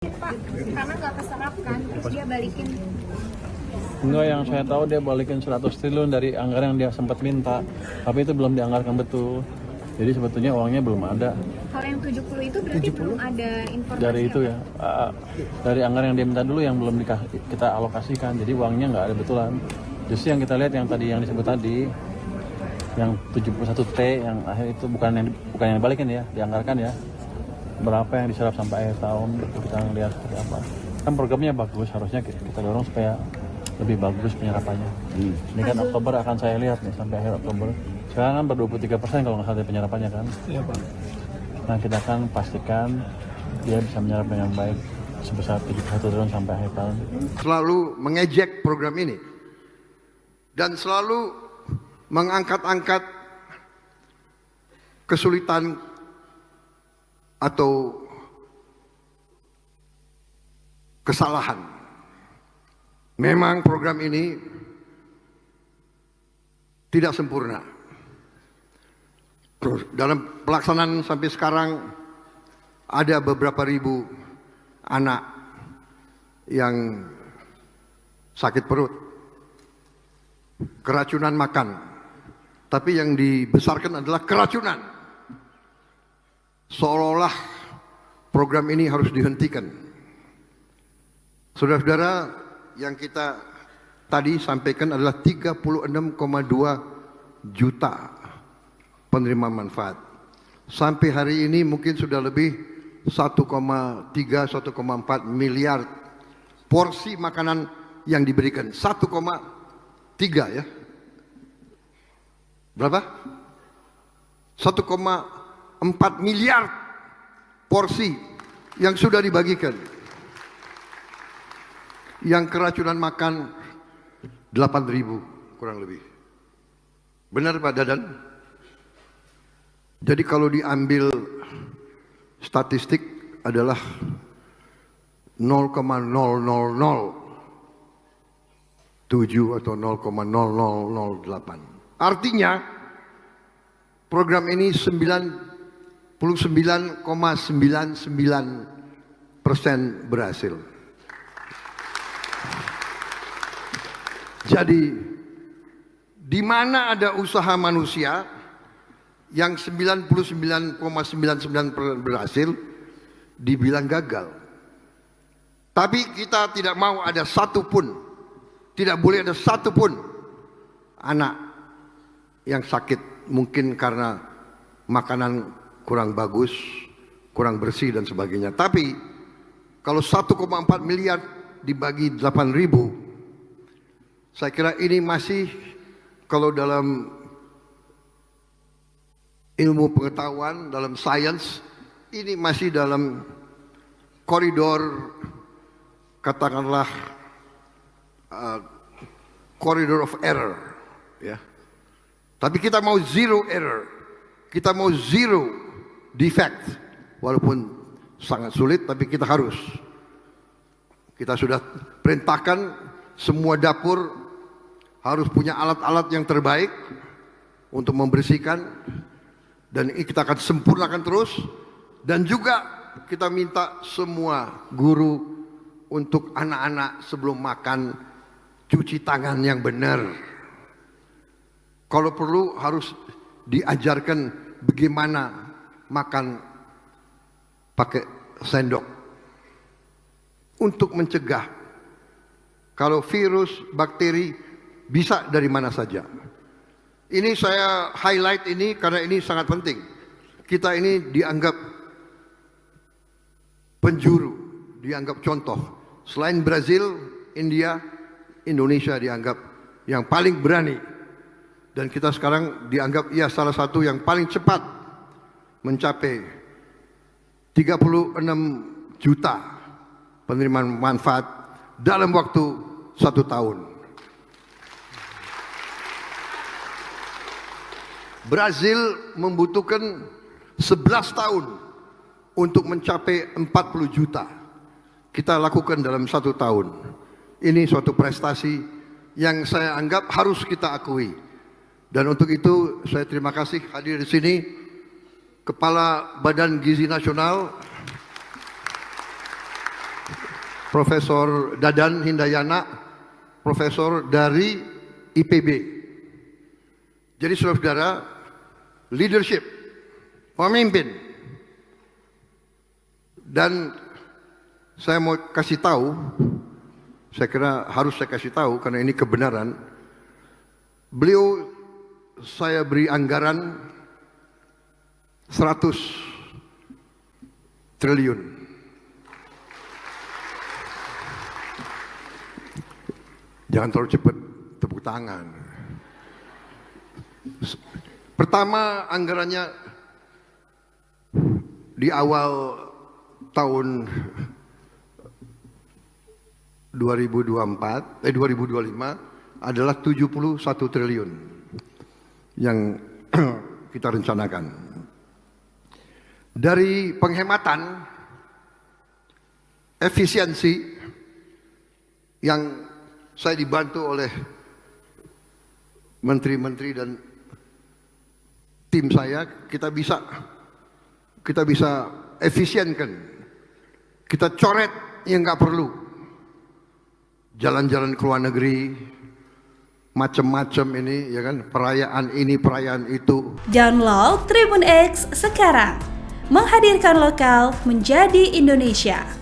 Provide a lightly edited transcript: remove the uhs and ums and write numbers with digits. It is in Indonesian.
Pak, karena nggak keserap kan, terus dia balikin. Enggak, yang saya tahu dia balikin 100 triliun dari anggaran yang dia sempat minta, tapi itu belum dianggarkan betul. Jadi sebetulnya uangnya belum ada. Kalau yang 70 itu berarti belum ada informasi Dari itu ya, dari anggaran yang dia minta dulu yang belum kita alokasikan, jadi uangnya nggak ada betulan. Justru yang kita lihat yang tadi yang disebut tadi, yang 71T yang akhir itu bukan yang dibalikin ya, dianggarkan ya. Berapa yang diserap sampai akhir tahun, kita lihat seperti apa. Kan programnya bagus, harusnya kita dorong supaya lebih bagus penyerapannya. Ini kan Oktober akan saya lihat nih sampai akhir Oktober. Sekarang kan ber 23% kalau nggak salah penyerapannya kan. Iya Pak. Nah kita akan pastikan dia bisa menyerap dengan baik sebesar 71 triliun sampai akhir tahun. Selalu mengejek program ini dan selalu mengangkat-angkat kesulitan atau kesalahan. Memang program ini tidak sempurna. Dalam pelaksanaan sampai sekarang ada beberapa ribu anak yang sakit perut, keracunan makan, tapi yang dibesarkan adalah keracunan. Seolah-olah program ini harus dihentikan. Saudara-saudara, yang kita tadi sampaikan adalah 36,2 juta penerima manfaat. Sampai hari ini mungkin sudah lebih 1,3, 1,4 miliar porsi makanan yang diberikan. 1,3 ya. Berapa? 1,4 miliar porsi yang sudah dibagikan. Yang keracunan makan 8.000 kurang lebih. Benar Pak Dadan? Jadi kalau diambil statistik adalah 0,0007 atau 0,0008. Artinya program ini 99,99% berhasil. Jadi di mana ada usaha manusia yang 99,99% berhasil dibilang gagal. Tapi kita tidak mau ada satupun, tidak boleh ada satupun anak yang sakit mungkin karena makanan kurang bagus, kurang bersih dan sebagainya. Tapi kalau 1,4 miliar dibagi 8.000, saya kira ini masih kalau dalam ilmu pengetahuan, dalam sains, ini masih dalam koridor, katakanlah koridor of error, ya. Tapi kita mau zero error, kita mau zero defect, walaupun sangat sulit, tapi kita harus. Kita sudah perintahkan semua dapur harus punya alat-alat yang terbaik untuk membersihkan, dan ini kita akan sempurnakan terus. Dan juga kita minta semua guru untuk anak-anak sebelum makan cuci tangan yang benar. Kalau perlu harus diajarkan bagaimana makan pakai sendok untuk mencegah kalau virus, bakteri bisa dari mana saja. Ini saya highlight ini karena ini sangat penting. Kita ini dianggap penjuru, dianggap contoh. Selain Brazil, India, Indonesia dianggap yang paling berani. Dan kita sekarang dianggap salah satu yang paling cepat mencapai 36 juta penerima manfaat dalam waktu 1 tahun. Brazil membutuhkan 11 tahun untuk mencapai 40 juta. Kita lakukan dalam 1 tahun. Ini suatu prestasi yang saya anggap harus kita akui. Dan untuk itu saya terima kasih hadir di sini Kepala Badan Gizi Nasional Profesor Dadan Hindayana, profesor dari IPB. Jadi saudara-saudara, leadership, pemimpin. Dan saya mau kasih tahu, saya kira harus saya kasih tahu karena ini kebenaran. Beliau saya beri anggaran 100 triliun. Jangan terlalu cepat tepuk tangan. Pertama anggarannya di awal tahun 2025 adalah 71 triliun yang kita rencanakan. Dari penghematan efisiensi yang saya dibantu oleh menteri-menteri dan tim saya, kita bisa efisienkan, kita coret yang nggak perlu, jalan-jalan ke luar negeri, macam-macam ini, ya kan, perayaan ini, perayaan itu. Download Tribun X sekarang, menghadirkan lokal menjadi Indonesia.